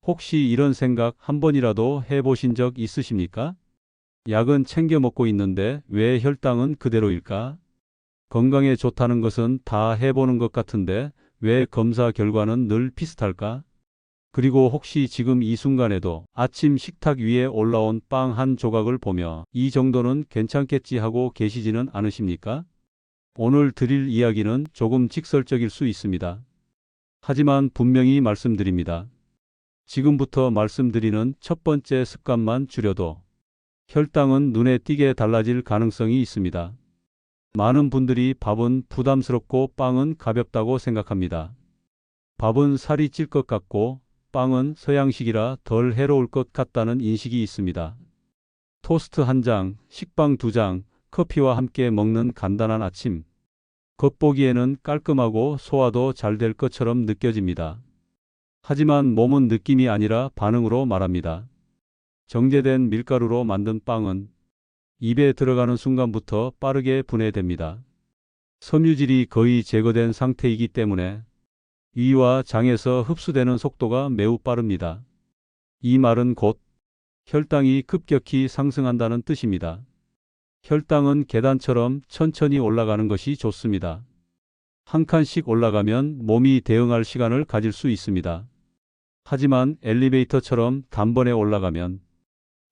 혹시 이런 생각 한 번이라도 해보신 적 있으십니까? 약은 챙겨 먹고 있는데 왜 혈당은 그대로일까? 건강에 좋다는 것은 다 해보는 것 같은데 왜 검사 결과는 늘 비슷할까? 그리고 혹시 지금 이 순간에도 아침 식탁 위에 올라온 빵 한 조각을 보며 이 정도는 괜찮겠지 하고 계시지는 않으십니까? 오늘 드릴 이야기는 조금 직설적일 수 있습니다. 하지만 분명히 말씀드립니다. 지금부터 말씀드리는 첫 번째 습관만 줄여도 혈당은 눈에 띄게 달라질 가능성이 있습니다. 많은 분들이 밥은 부담스럽고 빵은 가볍다고 생각합니다. 밥은 살이 찔 것 같고 빵은 서양식이라 덜 해로울 것 같다는 인식이 있습니다. 토스트 한 장, 식빵 두 장, 커피와 함께 먹는 간단한 아침. 겉보기에는 깔끔하고 소화도 잘 될 것처럼 느껴집니다. 하지만 몸은 느낌이 아니라 반응으로 말합니다. 정제된 밀가루로 만든 빵은 입에 들어가는 순간부터 빠르게 분해됩니다. 섬유질이 거의 제거된 상태이기 때문에 위와 장에서 흡수되는 속도가 매우 빠릅니다. 이 말은 곧 혈당이 급격히 상승한다는 뜻입니다. 혈당은 계단처럼 천천히 올라가는 것이 좋습니다. 한 칸씩 올라가면 몸이 대응할 시간을 가질 수 있습니다. 하지만 엘리베이터처럼 단번에 올라가면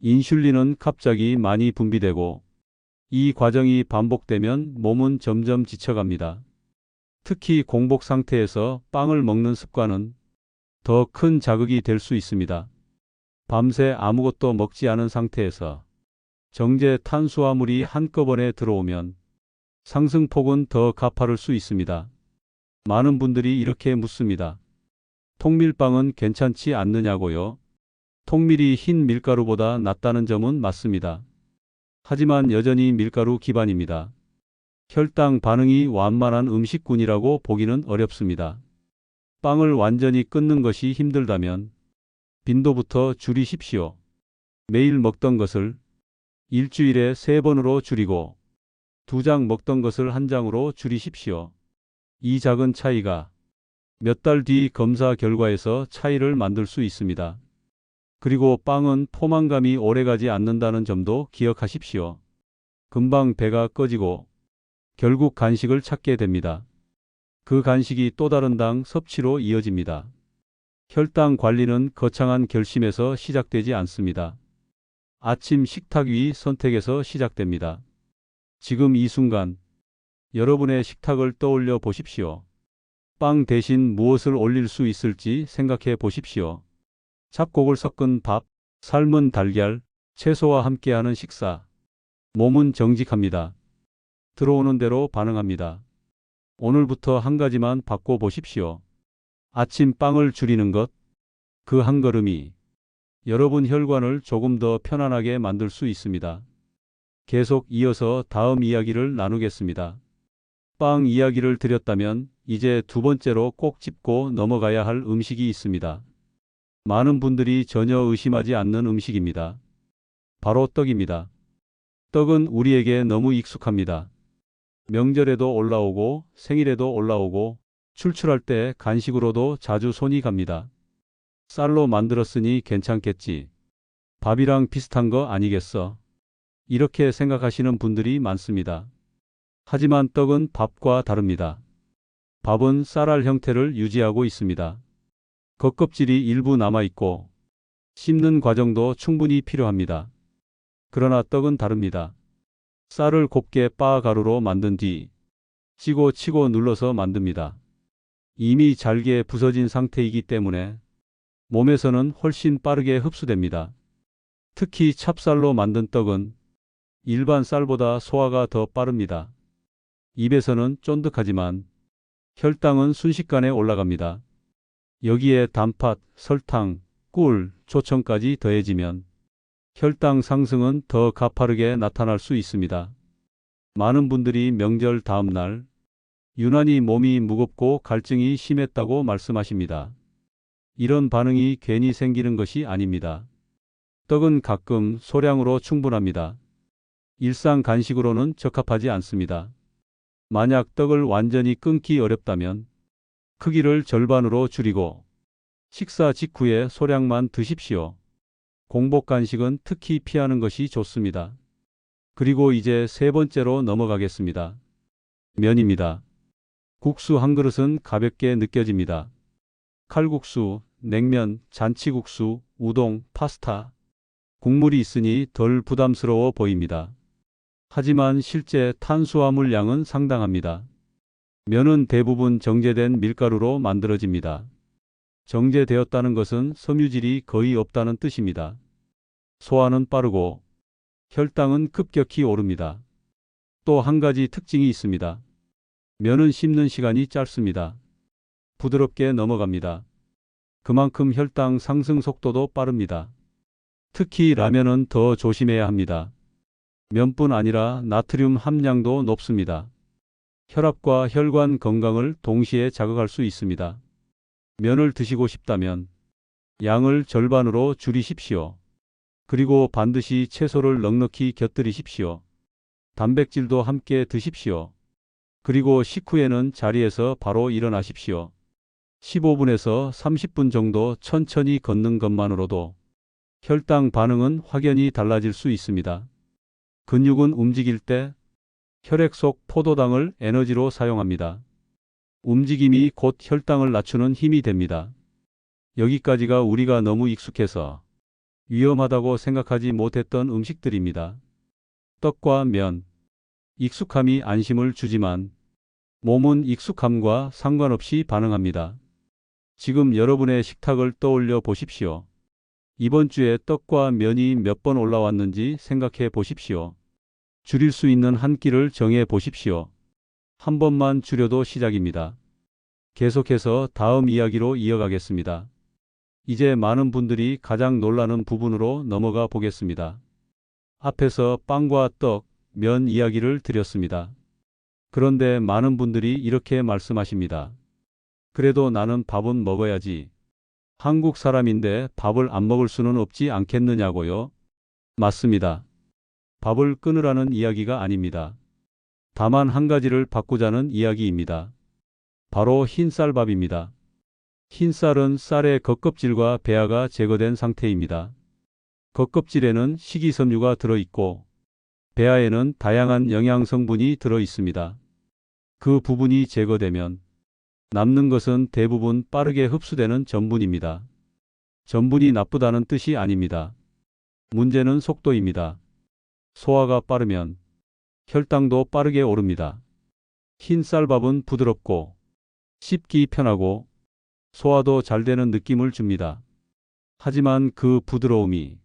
인슐린은 갑자기 많이 분비되고 이 과정이 반복되면 몸은 점점 지쳐갑니다. 특히 공복 상태에서 빵을 먹는 습관은 더 큰 자극이 될 수 있습니다. 밤새 아무것도 먹지 않은 상태에서 정제 탄수화물이 한꺼번에 들어오면 상승폭은 더 가파를 수 있습니다. 많은 분들이 이렇게 묻습니다. 통밀빵은 괜찮지 않느냐고요? 통밀이 흰 밀가루보다 낫다는 점은 맞습니다. 하지만 여전히 밀가루 기반입니다. 혈당 반응이 완만한 음식군이라고 보기는 어렵습니다. 빵을 완전히 끊는 것이 힘들다면 빈도부터 줄이십시오. 매일 먹던 것을 일주일에 3번으로 줄이고 2장 먹던 것을 1장으로 줄이십시오. 이 작은 차이가 몇 달 뒤 검사 결과에서 차이를 만들 수 있습니다. 그리고 빵은 포만감이 오래가지 않는다는 점도 기억하십시오. 금방 배가 꺼지고 결국 간식을 찾게 됩니다. 그 간식이 또 다른 당 섭취로 이어집니다. 혈당 관리는 거창한 결심에서 시작되지 않습니다. 아침 식탁 위 선택에서 시작됩니다. 지금 이 순간 여러분의 식탁을 떠올려 보십시오. 빵 대신 무엇을 올릴 수 있을지 생각해 보십시오. 잡곡을 섞은 밥, 삶은 달걀, 채소와 함께하는 식사. 몸은 정직합니다. 들어오는 대로 반응합니다. 오늘부터 한 가지만 바꿔 보십시오. 아침 빵을 줄이는 것. 그 한 걸음이 여러분 혈관을 조금 더 편안하게 만들 수 있습니다. 계속 이어서 다음 이야기를 나누겠습니다. 빵 이야기를 드렸다면 이제 두 번째로 꼭 짚고 넘어가야 할 음식이 있습니다. 많은 분들이 전혀 의심하지 않는 음식입니다. 바로 떡입니다. 떡은 우리에게 너무 익숙합니다. 명절에도 올라오고 생일에도 올라오고 출출할 때 간식으로도 자주 손이 갑니다. 쌀로 만들었으니 괜찮겠지. 밥이랑 비슷한 거 아니겠어? 이렇게 생각하시는 분들이 많습니다. 하지만 떡은 밥과 다릅니다. 밥은 쌀알 형태를 유지하고 있습니다. 겉껍질이 일부 남아있고 씹는 과정도 충분히 필요합니다. 그러나 떡은 다릅니다. 쌀을 곱게 빻아 가루로 만든 뒤 찌고 치고 눌러서 만듭니다. 이미 잘게 부서진 상태이기 때문에 몸에서는 훨씬 빠르게 흡수됩니다. 특히 찹쌀로 만든 떡은 일반 쌀보다 소화가 더 빠릅니다. 입에서는 쫀득하지만 혈당은 순식간에 올라갑니다. 여기에 단팥, 설탕, 꿀, 조청까지 더해지면 혈당 상승은 더 가파르게 나타날 수 있습니다. 많은 분들이 명절 다음 날 유난히 몸이 무겁고 갈증이 심했다고 말씀하십니다. 이런 반응이 괜히 생기는 것이 아닙니다. 떡은 가끔 소량으로 충분합니다. 일상 간식으로는 적합하지 않습니다. 만약 떡을 완전히 끊기 어렵다면 크기를 절반으로 줄이고 식사 직후에 소량만 드십시오. 공복 간식은 특히 피하는 것이 좋습니다. 그리고 이제 세 번째로 넘어가겠습니다. 면입니다. 국수 한 그릇은 가볍게 느껴집니다. 칼국수, 냉면, 잔치국수, 우동, 파스타. 국물이 있으니 덜 부담스러워 보입니다. 하지만 실제 탄수화물 양은 상당합니다. 면은 대부분 정제된 밀가루로 만들어집니다. 정제되었다는 것은 섬유질이 거의 없다는 뜻입니다. 소화는 빠르고 혈당은 급격히 오릅니다. 또 한 가지 특징이 있습니다. 면은 씹는 시간이 짧습니다. 부드럽게 넘어갑니다. 그만큼 혈당 상승 속도도 빠릅니다. 특히 라면은 더 조심해야 합니다. 면뿐 아니라 나트륨 함량도 높습니다. 혈압과 혈관 건강을 동시에 자극할 수 있습니다. 면을 드시고 싶다면 양을 절반으로 줄이십시오. 그리고 반드시 채소를 넉넉히 곁들이십시오. 단백질도 함께 드십시오. 그리고 식후에는 자리에서 바로 일어나십시오. 15분에서 30분 정도 천천히 걷는 것만으로도 혈당 반응은 확연히 달라질 수 있습니다. 근육은 움직일 때 혈액 속 포도당을 에너지로 사용합니다. 움직임이 곧 혈당을 낮추는 힘이 됩니다. 여기까지가 우리가 너무 익숙해서 위험하다고 생각하지 못했던 음식들입니다. 떡과 면. 익숙함이 안심을 주지만 몸은 익숙함과 상관없이 반응합니다. 지금 여러분의 식탁을 떠올려 보십시오. 이번 주에 떡과 면이 몇 번 올라왔는지 생각해 보십시오. 줄일 수 있는 한 끼를 정해 보십시오. 한 번만 줄여도 시작입니다. 계속해서 다음 이야기로 이어가겠습니다. 이제 많은 분들이 가장 놀라는 부분으로 넘어가 보겠습니다. 앞에서 빵과 떡, 면 이야기를 드렸습니다. 그런데 많은 분들이 이렇게 말씀하십니다. 그래도 나는 밥은 먹어야지. 한국 사람인데 밥을 안 먹을 수는 없지 않겠느냐고요? 맞습니다. 밥을 끊으라는 이야기가 아닙니다. 다만 한 가지를 바꾸자는 이야기입니다. 바로 흰쌀밥입니다. 흰쌀은 쌀의 겉껍질과 배아가 제거된 상태입니다. 겉껍질에는 식이섬유가 들어있고 배아에는 다양한 영양 성분이 들어 있습니다. 그 부분이 제거되면 남는 것은 대부분 빠르게 흡수되는 전분입니다. 전분이 나쁘다는 뜻이 아닙니다. 문제는 속도입니다. 소화가 빠르면 혈당도 빠르게 오릅니다. 흰쌀밥은 부드럽고 씹기 편하고 소화도 잘 되는 느낌을 줍니다. 하지만 그 부드러움이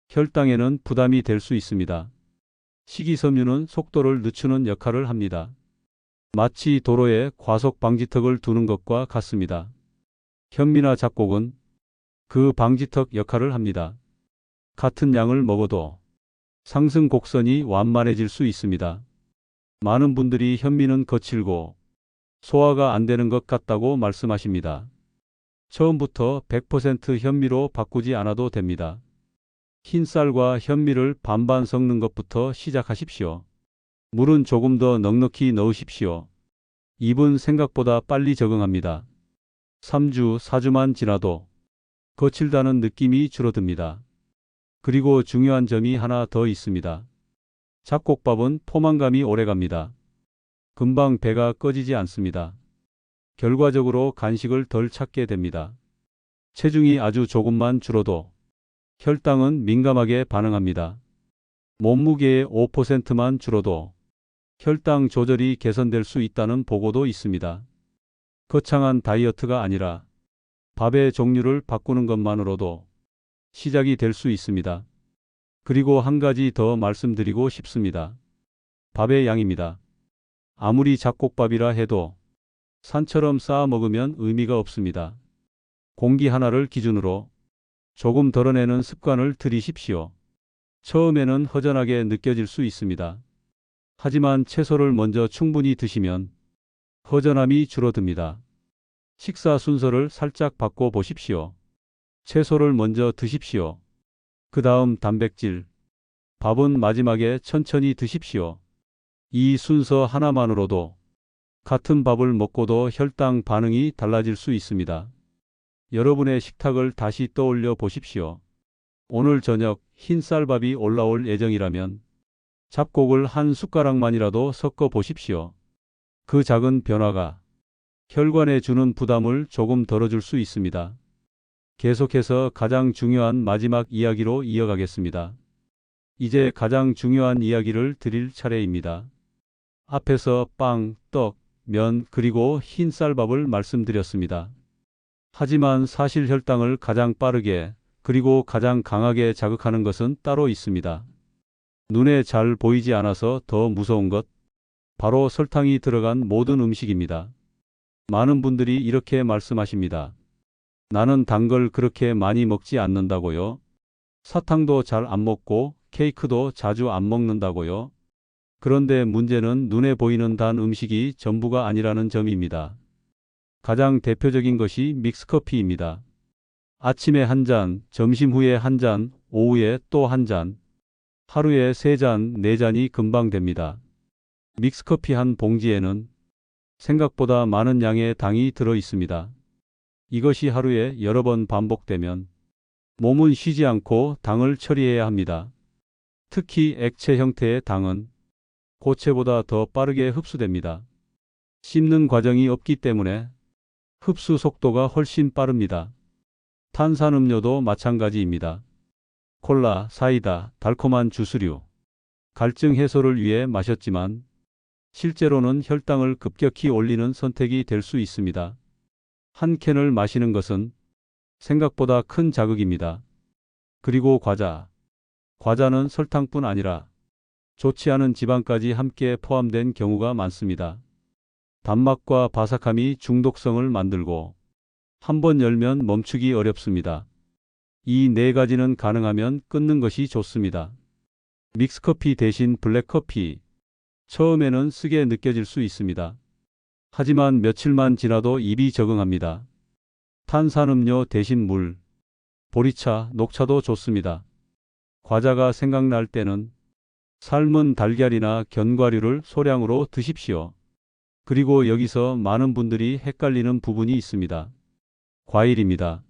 혈당에는 부담이 될 수 있습니다. 식이섬유는 속도를 늦추는 역할을 합니다. 마치 도로에 과속 방지턱을 두는 것과 같습니다. 현미나 잡곡은 그 방지턱 역할을 합니다. 같은 양을 먹어도 상승 곡선이 완만해질 수 있습니다. 많은 분들이 현미는 거칠고 소화가 안 되는 것 같다고 말씀하십니다. 처음부터 100% 현미로 바꾸지 않아도 됩니다. 흰쌀과 현미를 반반 섞는 것부터 시작하십시오. 물은 조금 더 넉넉히 넣으십시오. 입은 생각보다 빨리 적응합니다. 3주, 4주만 지나도 거칠다는 느낌이 줄어듭니다. 그리고 중요한 점이 하나 더 있습니다. 잡곡밥은 포만감이 오래갑니다. 금방 배가 꺼지지 않습니다. 결과적으로 간식을 덜 찾게 됩니다. 체중이 아주 조금만 줄어도 혈당은 민감하게 반응합니다. 몸무게의 5%만 줄어도 혈당 조절이 개선될 수 있다는 보고도 있습니다. 거창한 다이어트가 아니라 밥의 종류를 바꾸는 것만으로도 시작이 될 수 있습니다. 그리고 한 가지 더 말씀드리고 싶습니다. 밥의 양입니다. 아무리 잡곡밥이라 해도 산처럼 쌓아 먹으면 의미가 없습니다. 공기 하나를 기준으로 조금 덜어내는 습관을 들이십시오. 처음에는 허전하게 느껴질 수 있습니다. 하지만 채소를 먼저 충분히 드시면 허전함이 줄어듭니다. 식사 순서를 살짝 바꿔 보십시오. 채소를 먼저 드십시오. 그 다음 단백질, 밥은 마지막에 천천히 드십시오. 이 순서 하나만으로도 같은 밥을 먹고도 혈당 반응이 달라질 수 있습니다. 여러분의 식탁을 다시 떠올려 보십시오. 오늘 저녁 흰쌀밥이 올라올 예정이라면 잡곡을 한 숟가락만이라도 섞어 보십시오. 그 작은 변화가 혈관에 주는 부담을 조금 덜어줄 수 있습니다. 계속해서 가장 중요한 마지막 이야기로 이어가겠습니다. 이제 가장 중요한 이야기를 드릴 차례입니다. 앞에서 빵, 떡, 면, 그리고 흰쌀밥을 말씀드렸습니다. 하지만 사실 혈당을 가장 빠르게 그리고 가장 강하게 자극하는 것은 따로 있습니다. 눈에 잘 보이지 않아서 더 무서운 것, 바로 설탕이 들어간 모든 음식입니다. 많은 분들이 이렇게 말씀하십니다. 나는 단 걸 그렇게 많이 먹지 않는다고요. 사탕도 잘 안 먹고 케이크도 자주 안 먹는다고요. 그런데 문제는 눈에 보이는 단 음식이 전부가 아니라는 점입니다. 가장 대표적인 것이 믹스커피입니다. 아침에 한 잔, 점심 후에 한 잔, 오후에 또 한 잔, 하루에 3잔, 4잔이 금방 됩니다. 믹스커피 한 봉지에는 생각보다 많은 양의 당이 들어 있습니다. 이것이 하루에 여러 번 반복되면 몸은 쉬지 않고 당을 처리해야 합니다. 특히 액체 형태의 당은 고체보다 더 빠르게 흡수됩니다. 씹는 과정이 없기 때문에 흡수 속도가 훨씬 빠릅니다. 탄산음료도 마찬가지입니다. 콜라, 사이다, 달콤한 주스류, 갈증 해소를 위해 마셨지만 실제로는 혈당을 급격히 올리는 선택이 될 수 있습니다. 한 캔을 마시는 것은 생각보다 큰 자극입니다. 그리고 과자는 설탕뿐 아니라 좋지 않은 지방까지 함께 포함된 경우가 많습니다. 단맛과 바삭함이 중독성을 만들고 한번 열면 멈추기 어렵습니다. 이 네 가지는 가능하면 끊는 것이 좋습니다. 믹스커피 대신 블랙커피. 처음에는 쓰게 느껴질 수 있습니다. 하지만 며칠만 지나도 입이 적응합니다. 탄산음료 대신 물, 보리차, 녹차도 좋습니다. 과자가 생각날 때는 삶은 달걀이나 견과류를 소량으로 드십시오. 그리고 여기서 많은 분들이 헷갈리는 부분이 있습니다. 과일입니다.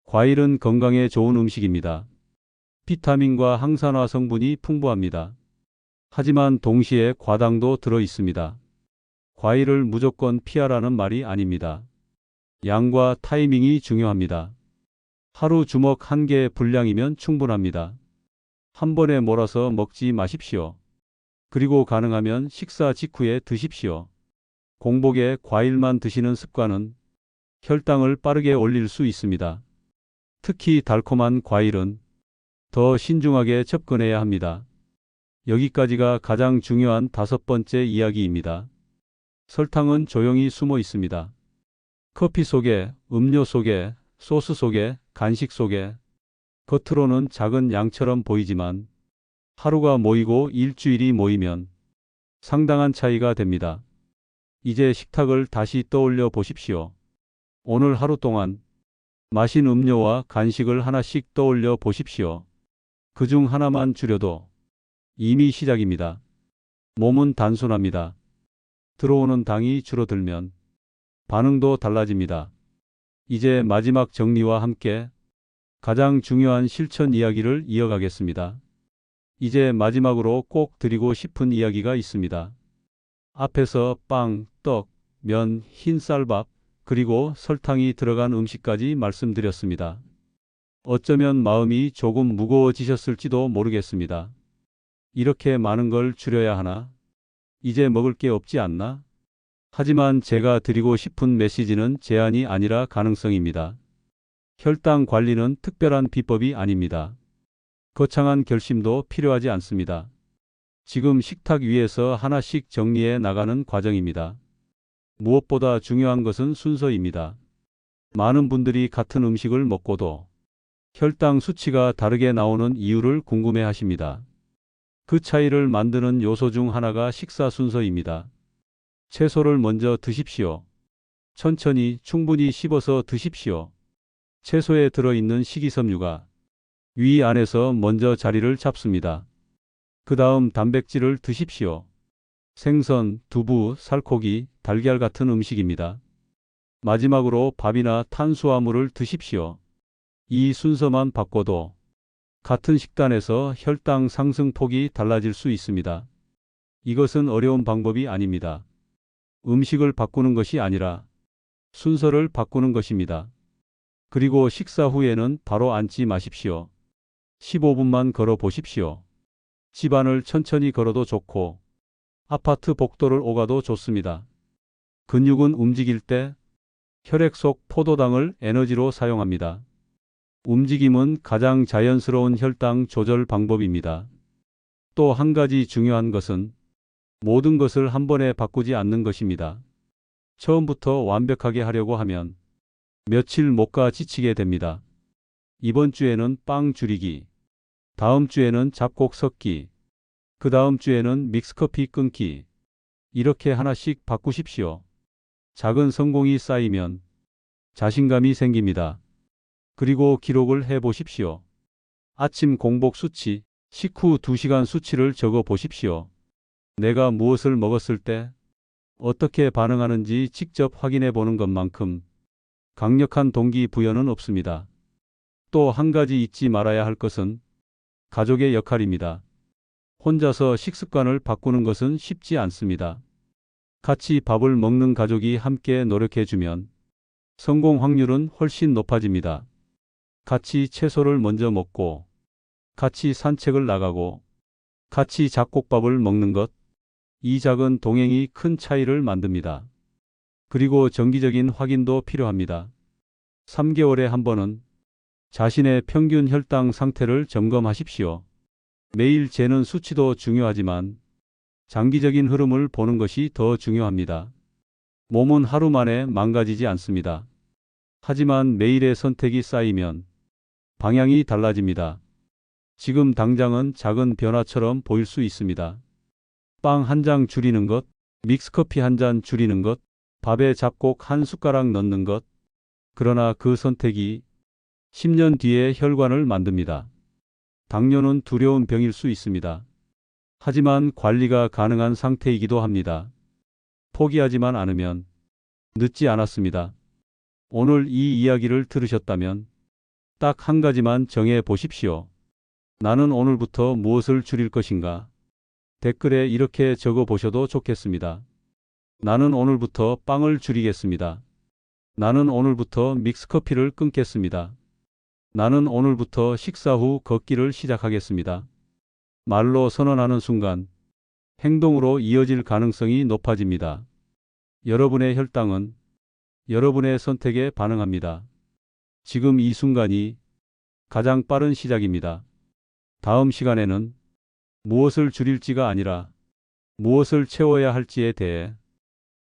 과일은 건강에 좋은 음식입니다. 비타민과 항산화 성분이 풍부합니다. 하지만 동시에 과당도 들어 있습니다. 과일을 무조건 피하라는 말이 아닙니다. 양과 타이밍이 중요합니다. 하루 주먹 1개의 분량이면 충분합니다. 한 번에 몰아서 먹지 마십시오. 그리고 가능하면 식사 직후에 드십시오. 공복에 과일만 드시는 습관은 혈당을 빠르게 올릴 수 있습니다. 특히 달콤한 과일은 더 신중하게 접근해야 합니다. 여기까지가 가장 중요한 5번째 이야기입니다. 설탕은 조용히 숨어 있습니다. 커피 속에, 음료 속에, 소스 속에, 간식 속에, 겉으로는 작은 양처럼 보이지만 하루가 모이고 일주일이 모이면 상당한 차이가 됩니다. 이제 식탁을 다시 떠올려 보십시오. 오늘 하루 동안 마신 음료와 간식을 하나씩 떠올려 보십시오. 그중 하나만 줄여도 이미 시작입니다. 몸은 단순합니다. 들어오는 당이 줄어들면 반응도 달라집니다. 이제 마지막 정리와 함께 가장 중요한 실천 이야기를 이어가겠습니다. 이제 마지막으로 꼭 드리고 싶은 이야기가 있습니다. 앞에서 빵, 떡, 면, 흰쌀밥, 그리고 설탕이 들어간 음식까지 말씀드렸습니다. 어쩌면 마음이 조금 무거워지셨을지도 모르겠습니다. 이렇게 많은 걸 줄여야 하나? 이제 먹을 게 없지 않나? 하지만 제가 드리고 싶은 메시지는 제한이 아니라 가능성입니다. 혈당 관리는 특별한 비법이 아닙니다. 거창한 결심도 필요하지 않습니다. 지금 식탁 위에서 하나씩 정리해 나가는 과정입니다. 무엇보다 중요한 것은 순서입니다. 많은 분들이 같은 음식을 먹고도 혈당 수치가 다르게 나오는 이유를 궁금해 하십니다. 그 차이를 만드는 요소 중 하나가 식사 순서입니다. 채소를 먼저 드십시오. 천천히 충분히 씹어서 드십시오. 채소에 들어있는 식이섬유가 위 안에서 먼저 자리를 잡습니다. 그 다음 단백질을 드십시오. 생선, 두부, 살코기, 달걀 같은 음식입니다. 마지막으로 밥이나 탄수화물을 드십시오. 이 순서만 바꿔도 같은 식단에서 혈당 상승폭이 달라질 수 있습니다. 이것은 어려운 방법이 아닙니다. 음식을 바꾸는 것이 아니라 순서를 바꾸는 것입니다. 그리고 식사 후에는 바로 앉지 마십시오. 15분만 걸어 보십시오. 집안을 천천히 걸어도 좋고 아파트 복도를 오가도 좋습니다. 근육은 움직일 때 혈액 속 포도당을 에너지로 사용합니다. 움직임은 가장 자연스러운 혈당 조절 방법입니다. 또 한 가지 중요한 것은 모든 것을 한 번에 바꾸지 않는 것입니다. 처음부터 완벽하게 하려고 하면 며칠 못 가 지치게 됩니다. 이번 주에는 빵 줄이기, 다음 주에는 잡곡 섞기, 그 다음 주에는 믹스커피 끊기. 이렇게 하나씩 바꾸십시오. 작은 성공이 쌓이면 자신감이 생깁니다. 그리고 기록을 해 보십시오. 아침 공복 수치, 식후 2시간 수치를 적어 보십시오. 내가 무엇을 먹었을 때 어떻게 반응하는지 직접 확인해 보는 것만큼 강력한 동기부여는 없습니다. 또 한 가지 잊지 말아야 할 것은 가족의 역할입니다. 혼자서 식습관을 바꾸는 것은 쉽지 않습니다. 같이 밥을 먹는 가족이 함께 노력해주면 성공 확률은 훨씬 높아집니다. 같이 채소를 먼저 먹고, 같이 산책을 나가고, 같이 잡곡밥을 먹는 것, 이 작은 동행이 큰 차이를 만듭니다. 그리고 정기적인 확인도 필요합니다. 3개월에 한 번은 자신의 평균 혈당 상태를 점검하십시오. 매일 재는 수치도 중요하지만 장기적인 흐름을 보는 것이 더 중요합니다. 몸은 하루 만에 망가지지 않습니다. 하지만 매일의 선택이 쌓이면 방향이 달라집니다. 지금 당장은 작은 변화처럼 보일 수 있습니다. 빵 한 장 줄이는 것, 믹스커피 한 잔 줄이는 것, 밥에 잡곡 한 숟가락 넣는 것. 그러나 그 선택이 10년 뒤에 혈관을 만듭니다. 당뇨는 두려운 병일 수 있습니다. 하지만 관리가 가능한 상태이기도 합니다. 포기하지만 않으면 늦지 않았습니다. 오늘 이 이야기를 들으셨다면 딱 한 가지만 정해 보십시오. 나는 오늘부터 무엇을 줄일 것인가? 댓글에 이렇게 적어 보셔도 좋겠습니다. 나는 오늘부터 빵을 줄이겠습니다. 나는 오늘부터 믹스커피를 끊겠습니다. 나는 오늘부터 식사 후 걷기를 시작하겠습니다. 말로 선언하는 순간 행동으로 이어질 가능성이 높아집니다. 여러분의 혈당은 여러분의 선택에 반응합니다. 지금 이 순간이 가장 빠른 시작입니다. 다음 시간에는 무엇을 줄일지가 아니라 무엇을 채워야 할지에 대해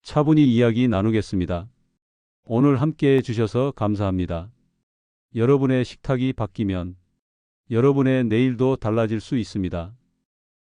차분히 이야기 나누겠습니다. 오늘 함께 해주셔서 감사합니다. 여러분의 식탁이 바뀌면 여러분의 내일도 달라질 수 있습니다.